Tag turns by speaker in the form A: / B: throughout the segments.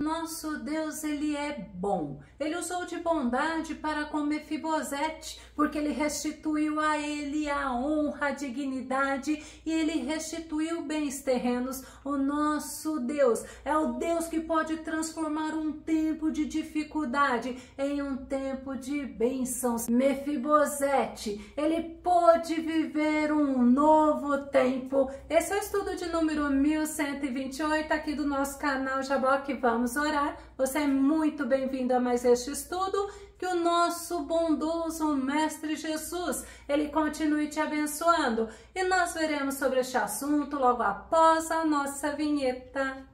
A: nosso Deus, ele é bom. Ele usou de bondade para com Mefibosete, porque ele restituiu a ele a honra, a dignidade e ele restituiu bens terrenos. O nosso Deus é o Deus que pode transformar um tempo de dificuldade em um tempo de bênçãos. Mefibosete, ele pôde viver um novo tempo. Esse é o estudo de número 1128 aqui do nosso canal Jaboque. Vamos orar. Você é muito bem-vindo a mais este estudo. Que o nosso bondoso Mestre Jesus, ele continue te abençoando. E nós veremos sobre este assunto logo após a nossa vinheta.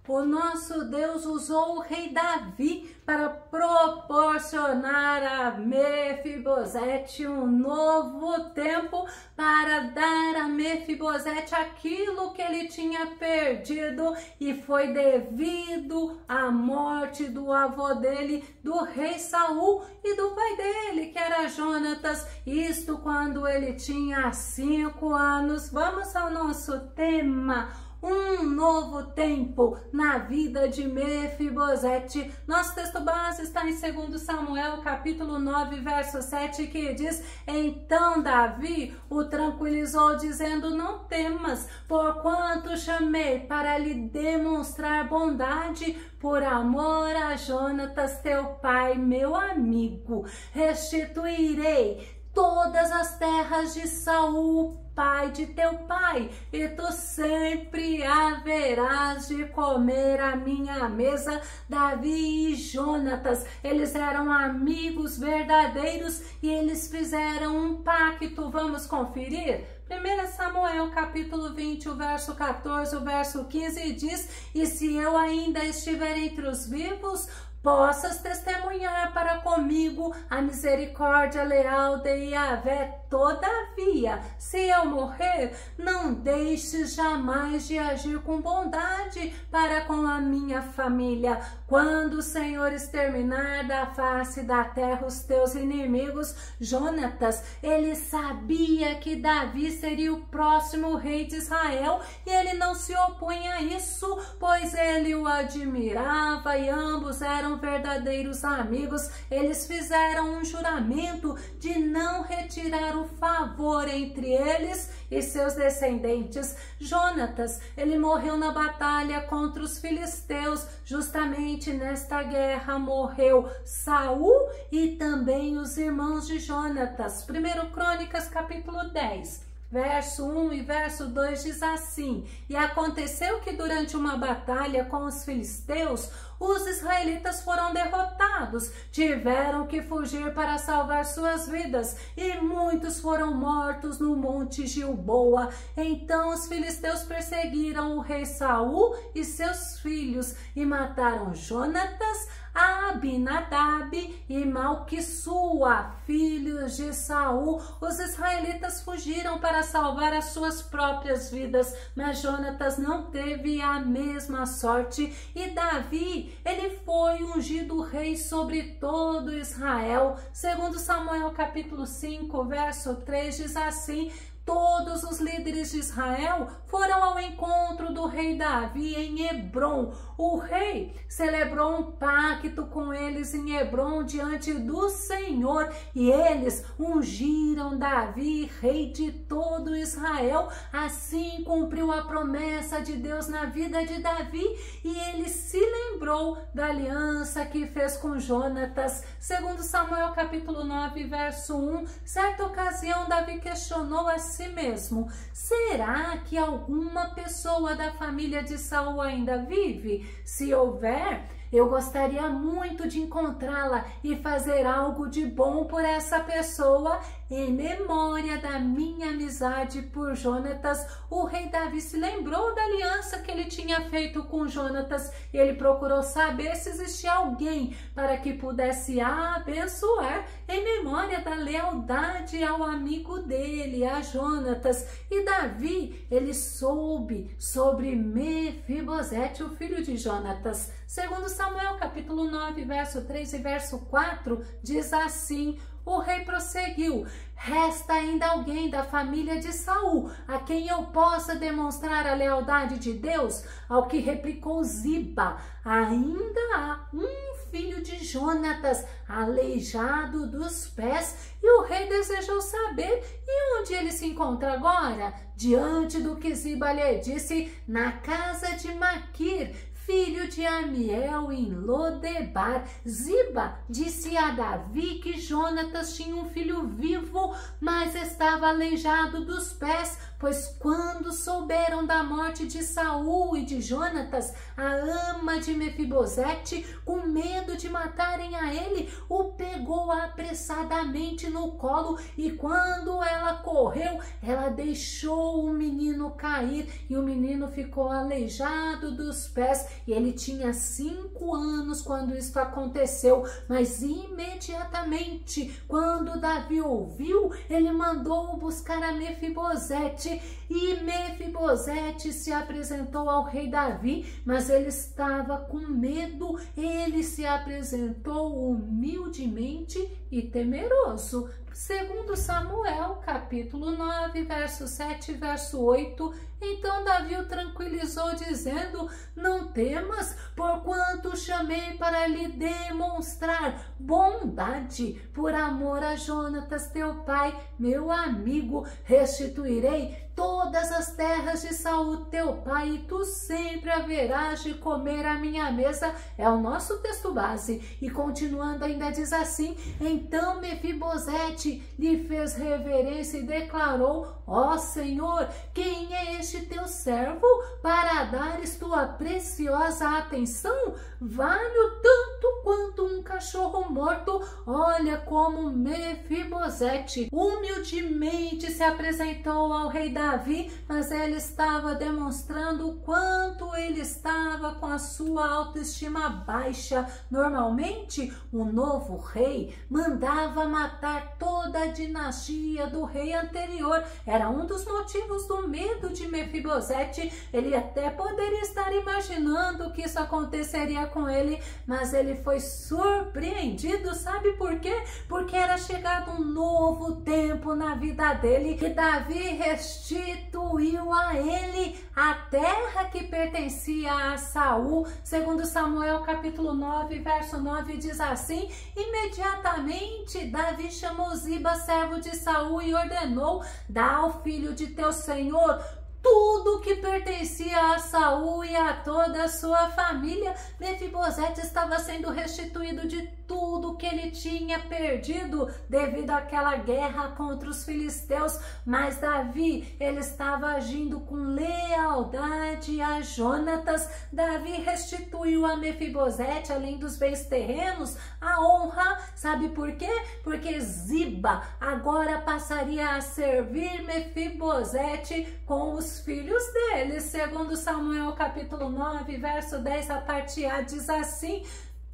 A: O nosso Deus usou o rei Davi para proporcionar a Mefibosete um novo tempo, para dar a Mefibosete aquilo que ele tinha perdido, e foi devido à morte do avô dele, do rei Saul, e do pai dele, que era Jonatas, isto quando ele tinha 5 anos. Vamos ao nosso tema. Um novo tempo na vida de Mefibosete. Nosso texto base está em 2 Samuel, capítulo 9, verso 7, que diz: Então Davi o tranquilizou, dizendo: Não temas, porquanto chamei para lhe demonstrar bondade, por amor a Jonatas teu pai, meu amigo. Restituirei todas as terras de Saul, pai de teu pai, e tu sempre haverás de comer à minha mesa. Davi e Jonatas, eles eram amigos verdadeiros e eles fizeram um pacto. Vamos conferir? 1 Samuel capítulo 20, o verso 14, o verso 15 diz: E se eu ainda estiver entre os vivos, possas testemunhar para comigo a misericórdia leal de Yahvé. Todavia, se eu morrer, não deixes jamais de agir com bondade para com a minha família. Quando o Senhor exterminar da face da terra os teus inimigos. Jonatas, ele sabia que Davi seria o próximo rei de Israel e ele não se opunha a isso, pois ele o admirava e ambos eram verdadeiros amigos. Eles fizeram um juramento de não retirar o favor entre eles e seus descendentes. Jonatas, ele morreu na batalha contra os filisteus. Justamente nesta guerra morreu Saul e também os irmãos de Jonatas. 1 Crônicas capítulo 10, verso 1 e verso 2 diz assim: E aconteceu que durante uma batalha com os filisteus, os israelitas foram derrotados, tiveram que fugir para salvar suas vidas, e muitos foram mortos no monte Gilboa. Então os filisteus perseguiram o rei Saul e seus filhos, e mataram Jonatas, Abinadab e Malquissua, filhos de Saul. Os israelitas fugiram para salvar as suas próprias vidas, mas Jonatas não teve a mesma sorte. E Davi, ele foi ungido rei sobre todo Israel. 2 Samuel capítulo 5, verso 3 diz assim: Todos os líderes de Israel foram ao encontro do rei Davi em Hebrom. O rei celebrou um pacto com eles em Hebrom diante do Senhor, e eles ungiram Davi rei de todo Israel. Assim cumpriu a promessa de Deus na vida de Davi, e ele se lembrou da aliança que fez com Jonatas. 2 Samuel capítulo 9, verso 1, certa ocasião Davi questionou a si mesmo: será que alguma pessoa da família de Saul ainda vive? Se houver, eu gostaria muito de encontrá-la e fazer algo de bom por essa pessoa. em memória da minha amizade por Jonatas. O rei Davi se lembrou da aliança que ele tinha feito com Jonatas e ele procurou saber se existia alguém para que pudesse abençoar em memória da lealdade ao amigo dele, a Jonatas. E Davi, ele soube sobre Mefibosete, o filho de Jonatas. Segundo Samuel, capítulo 9, verso 3 e verso 4, diz assim: o rei prosseguiu: resta ainda alguém da família de Saul, a quem eu possa demonstrar a lealdade de Deus? Ao que replicou Ziba: ainda há um filho de Jonatas, aleijado dos pés. E o rei desejou saber: e onde ele se encontra agora? Diante do que Ziba lhe disse: na casa de Maquir, filho de Amiel, em Lodebar. Ziba disse a Davi que Jonatas tinha um filho vivo, mas estava aleijado dos pés, pois quando souberam da morte de Saul e de Jonatas, a ama de Mefibosete, com medo de matarem a ele, o pegou apressadamente no colo, e quando ela correu, ela deixou o menino cair, e o menino ficou aleijado dos pés. E ele tinha 5 anos quando isso aconteceu, mas imediatamente, quando Davi ouviu, ele mandou buscar a Mefibosete, e Mefibosete se apresentou ao rei Davi, mas ele estava com medo. Ele se apresentou humildemente e temeroso. Segundo Samuel, capítulo 9, verso 7 e verso 8, então Davi o tranquilizou, dizendo: não temas, porquanto chamei para lhe demonstrar bondade, por amor a Jonatas teu pai, meu amigo. Restituirei todas as terras de Saul teu pai, e tu sempre haverás de comer à minha mesa. É o nosso texto base. E continuando ainda diz assim: então Mefibosete lhe fez reverência e declarou: ó Senhor, quem é este teu servo para dares tua preciosa atenção? Vale-o tanto quanto um cachorro morto. Olha como Mefibosete humildemente se apresentou ao rei Davi, mas ele estava demonstrando o quanto ele estava com a sua autoestima baixa. Normalmente, o novo rei mandava matar toda a dinastia do rei anterior. Era um dos motivos do medo de Mefibosete. Ele até poderia estar imaginando que isso aconteceria com ele, mas ele foi surpreendido. Sabe por quê? Porque era chegado um novo tempo na vida dele, e Davi restituiu a ele a terra que pertencia a Saul. Segundo Samuel, capítulo 9, verso 9, diz assim: imediatamente Davi chamou Ziba, servo de Saul, e ordenou: dá ao filho de teu senhor tudo que pertencia a Saul e a toda a sua família. Mefibosete estava sendo restituído de tudo que ele tinha perdido devido àquela guerra contra os filisteus, mas Davi, ele estava agindo com lealdade a Jonatas. Davi restituiu a Mefibosete, além dos bens terrenos, a honra. Sabe por quê? Porque Ziba agora passaria a servir Mefibosete com os filhos dele. Segundo Samuel, capítulo 9, verso 10, a parte A, diz assim: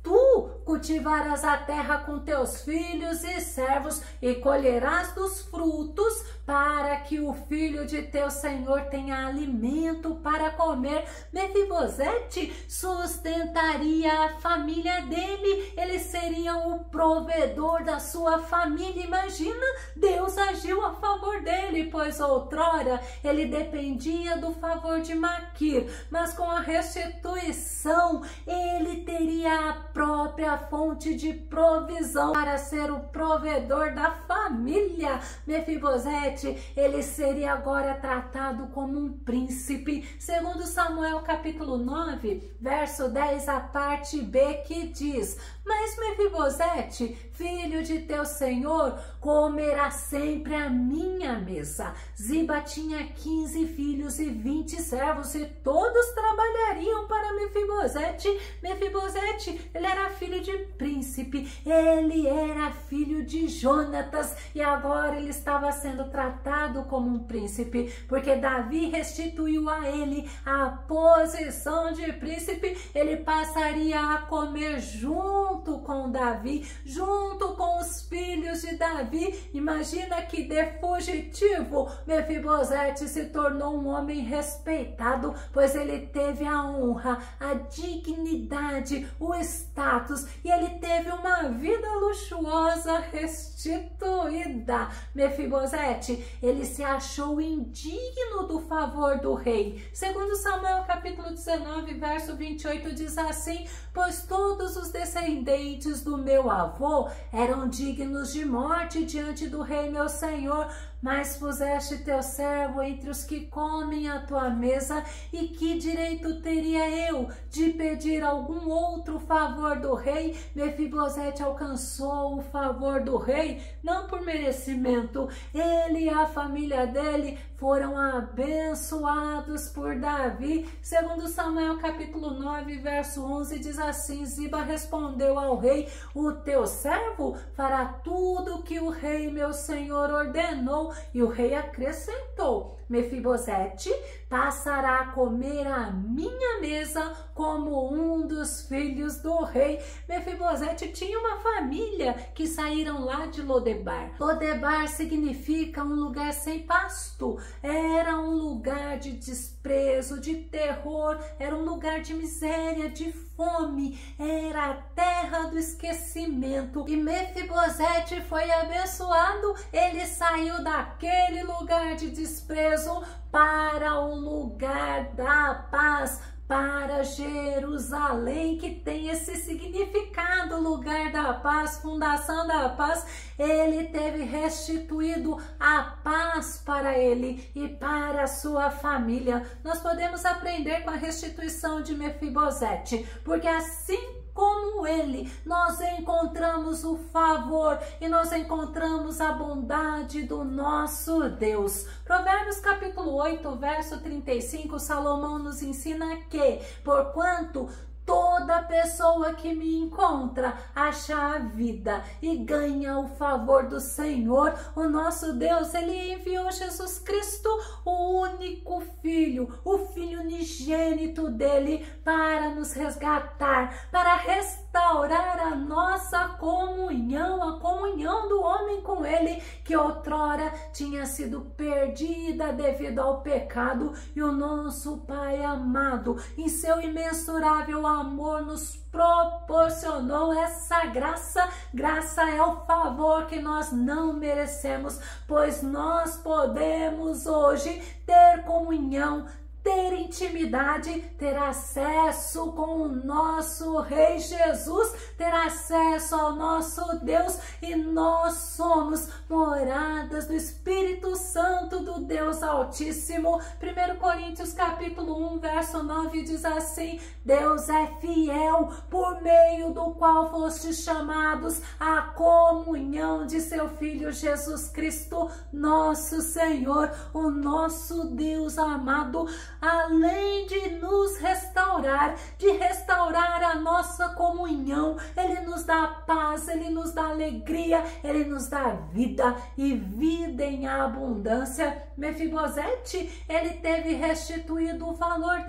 A: tu cultivarás a terra com teus filhos e servos, e colherás dos frutos, para que o filho de teu senhor tenha alimento para comer. Mefibosete sustentaria a família dele, ele seria o provedor da sua família. Imagina, Deus agiu a favor dele, pois outrora ele dependia do favor de Maquir, mas com a restituição ele teria a própria fonte de provisão para ser o provedor da família. Mefibosete, ele seria agora tratado como um príncipe. Segundo Samuel, capítulo 9, verso 10, a parte B, que diz: mas Mefibosete, filho de teu senhor, comerá sempre à minha mesa. Ziba tinha 15 filhos e 20 servos, e todos trabalhariam para Mefibosete. Mefibosete, ele era filho de príncipe, ele era filho de Jonatas, e agora ele estava sendo tratado como um príncipe, porque Davi restituiu a ele a posição de príncipe. Ele passaria a comer junto com Davi, junto com os filhos de Davi. Imagina que de fugitivo Mefibosete se tornou um homem respeitado, pois ele teve a honra, a dignidade, o status, e ele teve uma vida luxuosa restituída. Mefibosete, ele se achou indigno do favor do rei. Segundo Samuel capítulo 19, verso 28, diz assim: pois todos os descendentes do meu avô eram dignos de morte diante do rei meu senhor, mas puseste teu servo entre os que comem à tua mesa, e que direito teria eu de pedir algum outro favor do rei? Mefibosete alcançou o favor do rei não por merecimento. Ele e a família dele foram abençoados por Davi. Segundo Samuel capítulo 9, verso 11, diz assim: Ziba respondeu ao rei: o teu servo fará tudo o que o rei meu senhor ordenou. E o rei acrescentou: Mefibosete passará a comer à minha mesa como um dos filhos do rei. Mefibosete tinha uma família que saíram lá de Lodebar. Lodebar significa um lugar sem pasto. Era um lugar de desprezo, de terror, era um lugar de miséria, de fome, era a terra do esquecimento. E Mefibosete foi abençoado. Ele saiu daquele lugar de desprezo para o lugar da paz, para Jerusalém, que tem esse significado, lugar da paz, fundação da paz. Ele teve restituído a paz para ele e para a sua família. Nós podemos aprender com a restituição de Mefibosete, porque assim como ele, nós encontramos o favor e nós encontramos a bondade do nosso Deus. Provérbios capítulo 8, verso 35, Salomão nos ensina que, porquanto toda pessoa que me encontra acha a vida e ganha o favor do Senhor, o nosso Deus. Ele enviou Jesus Cristo, o único Filho, o Filho unigênito dele, para nos resgatar, para restaurar a nossa comunhão, a comunhão do homem com ele, que outrora tinha sido perdida devido ao pecado. E o nosso Pai amado, em seu imensurável amor, nos proporcionou essa graça. Graça é o favor que nós não merecemos, pois nós podemos hoje ter comunhão, ter intimidade, ter acesso com o nosso Rei Jesus, ter acesso ao nosso Deus, e nós somos moradas do Espírito Santo do Deus Altíssimo. 1 Coríntios capítulo 1, verso 9 diz assim: Deus é fiel, por meio do qual fostes chamados à comunhão de seu Filho Jesus Cristo, nosso Senhor. O nosso Deus amado, além de nos restaurar, de restaurar a nossa comunhão, ele nos dá paz, ele nos dá alegria, ele nos dá vida e vida em abundância. Mefibosete, ele teve restituído o valor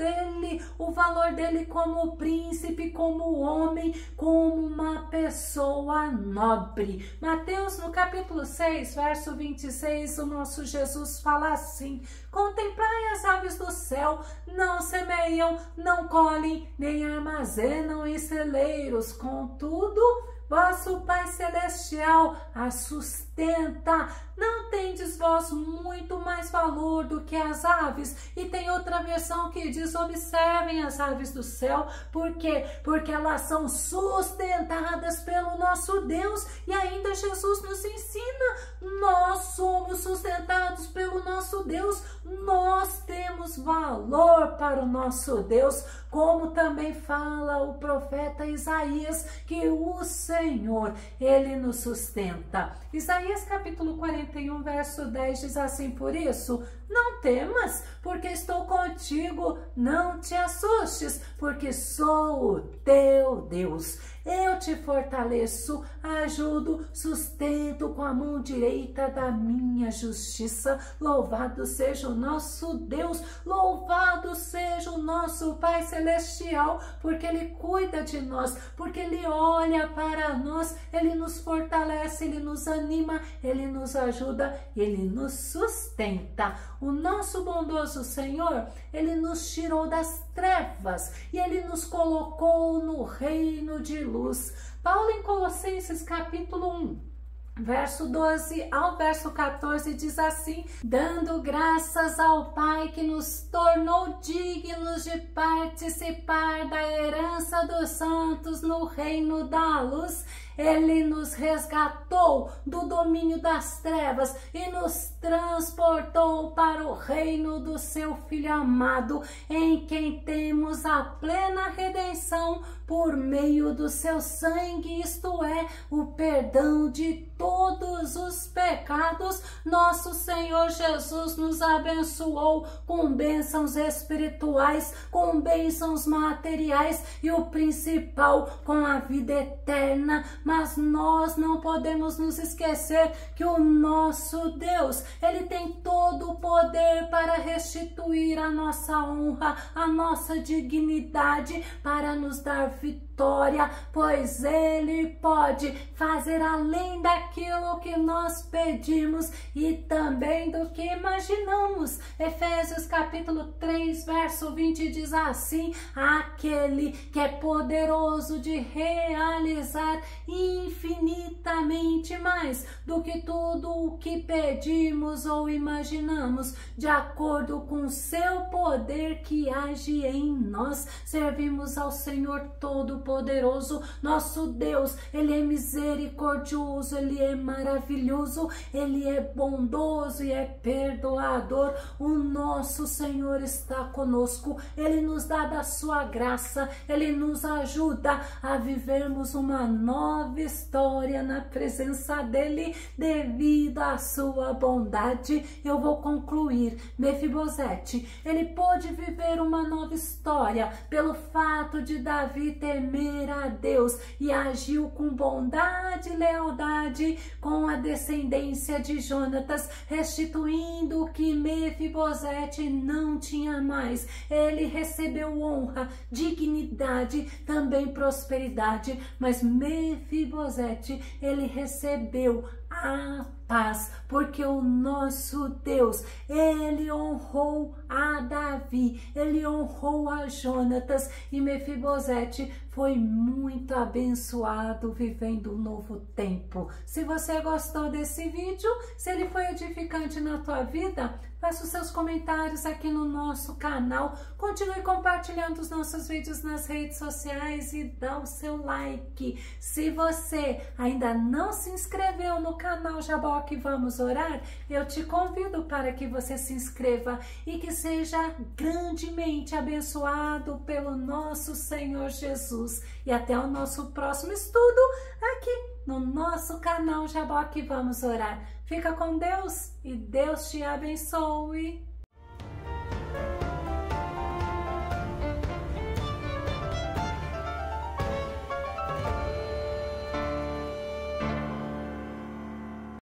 A: dele como príncipe, como homem, como uma pessoa nobre. Mateus, no capítulo 6, verso 26, o nosso Jesus fala assim: contemplai as aves do céu, não semeiam, não colhem, nem armazenam em celeiros, contudo vosso Pai Celestial a sustenta. Não tendes vós muito mais valor do que as aves? E tem outra versão que diz: observem as aves do céu. Por quê? Porque elas são sustentadas pelo nosso Deus. E ainda Jesus nos ensina: nós somos sustentados pelo nosso Deus. Nós temos valor louvor para o nosso Deus, como também fala o profeta Isaías, que o Senhor, Ele nos sustenta. Isaías capítulo 41, verso 10 diz assim: por isso, não temas, porque estou contigo, não te assustes, porque sou o teu Deus. Eu te fortaleço, ajudo, sustento com a mão direita da minha justiça. Louvado seja o nosso Deus, louvado seja o nosso Pai Celestial, porque Ele cuida de nós, porque Ele olha para nós, Ele nos fortalece, Ele nos anima, Ele nos ajuda, Ele nos sustenta. O nosso bondoso Senhor, Ele nos tirou das trevas e Ele nos colocou no reino de luz. Paulo em Colossenses capítulo 1, verso 12 ao verso 14 diz assim: dando graças ao Pai que nos tornou dignos de participar da herança dos santos no reino da luz. Ele nos resgatou do domínio das trevas e nos transportou para o reino do seu Filho amado, em quem temos a plena redenção por meio do seu sangue, isto é, o perdão de todos os pecados. Nosso Senhor Jesus nos abençoou com bênçãos espirituais, com bênçãos materiais e o principal, com a vida eterna. Mas nós não podemos nos esquecer que o nosso Deus, Ele tem todo o poder para restituir a nossa honra, a nossa dignidade, para nos dar vitória, pois Ele pode fazer além daquilo que nós pedimos e também do que imaginamos. Efésios capítulo 3, verso 20 diz assim: aquele que é poderoso de realizar infinitamente mais do que tudo o que pedimos ou imaginamos, de acordo com o seu poder que age em nós. Servimos ao Senhor Todo-Poderoso, nosso Deus. Ele é misericordioso, Ele é maravilhoso, Ele é bondoso e é perdoador. O nosso Senhor está conosco, Ele nos dá da sua graça, Ele nos ajuda a vivermos uma nova história na presença dEle, devido à sua bondade. Eu vou concluir. Mefibosete, ele pôde viver uma nova história pelo fato de Davi temer a Deus e agiu com bondade e lealdade com a descendência de Jonatas, restituindo o que Mefibosete não tinha mais. Ele recebeu honra, dignidade, também prosperidade, mas Mefibosete, ele recebeu a paz, porque o nosso Deus, Ele honrou a Davi, Ele honrou a Jonatas, e Mefibosete foi muito abençoado vivendo um novo tempo. Se você gostou desse vídeo, se ele foi edificante na tua vida, faça os seus comentários aqui no nosso canal, continue compartilhando os nossos vídeos nas redes sociais e dá o seu like. Se você ainda não se inscreveu no canal Jaboque Vamos Orar, eu te convido para que você se inscreva e que seja grandemente abençoado pelo nosso Senhor Jesus. E até o nosso próximo estudo aqui no nosso canal Jaboque Vamos Orar. Fica com Deus e Deus te abençoe.